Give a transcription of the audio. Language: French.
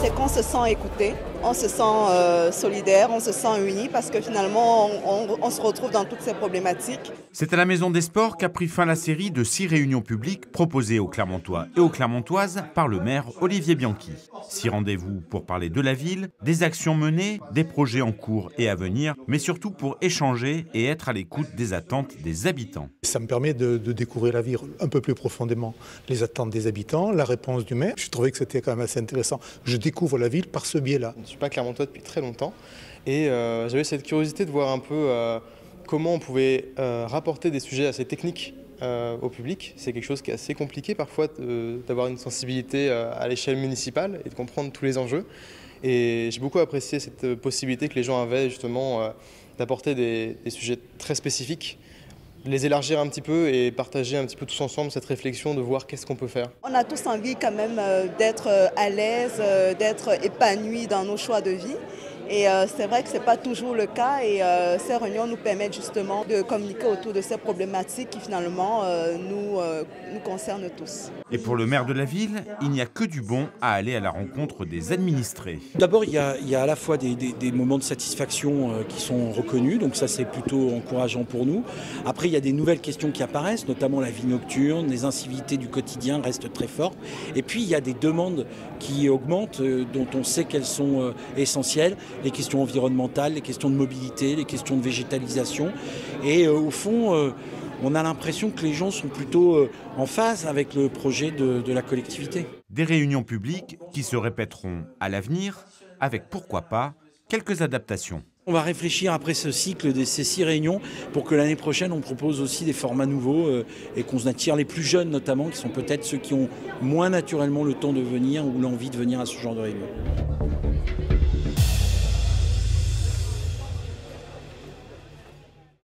C'est qu'on se sent écouté, on se sent solidaire, on se sent unis parce que finalement on se retrouve dans toutes ces problématiques. C'est à la Maison des Sports qu'a pris fin la série de 6 réunions publiques proposées aux Clermontois et aux Clermontoises par le maire Olivier Bianchi. 6 rendez-vous pour parler de la ville, des actions menées, des projets en cours et à venir, mais surtout pour échanger et être à l'écoute des attentes des habitants. Ça me permet de découvrir la ville un peu plus profondément, les attentes des habitants, la réponse du maire. Je trouvais que c'était quand même assez intéressant. Je découvre la ville par ce biais-là. Je ne suis pas clermontois depuis très longtemps et j'avais cette curiosité de voir un peu comment on pouvait rapporter des sujets assez techniques au public. C'est quelque chose qui est assez compliqué parfois d'avoir une sensibilité à l'échelle municipale et de comprendre tous les enjeux. Et j'ai beaucoup apprécié cette possibilité que les gens avaient justement d'apporter des sujets très spécifiques, les élargir un petit peu et partager un petit peu tous ensemble cette réflexion de voir qu'est-ce qu'on peut faire. On a tous envie quand même d'être à l'aise, d'être épanouis dans nos choix de vie. Et c'est vrai que ce n'est pas toujours le cas et ces réunions nous permettent justement de communiquer autour de ces problématiques qui finalement nous concernent tous. Et pour le maire de la ville, il n'y a que du bon à aller à la rencontre des administrés. D'abord, il y a à la fois des moments de satisfaction qui sont reconnus, donc ça c'est plutôt encourageant pour nous. Après, il y a des nouvelles questions qui apparaissent, notamment la vie nocturne, les incivilités du quotidien restent très fortes. Et puis, il y a des demandes qui augmentent, dont on sait qu'elles sont essentielles. Les questions environnementales, les questions de mobilité, les questions de végétalisation. Et au fond, on a l'impression que les gens sont plutôt en phase avec le projet de la collectivité. Des réunions publiques qui se répéteront à l'avenir, avec pourquoi pas quelques adaptations. On va réfléchir après ce cycle de ces 6 réunions pour que l'année prochaine on propose aussi des formats nouveaux et qu'on attire les plus jeunes notamment, qui sont peut-être ceux qui ont moins naturellement le temps de venir ou l'envie de venir à ce genre de réunion.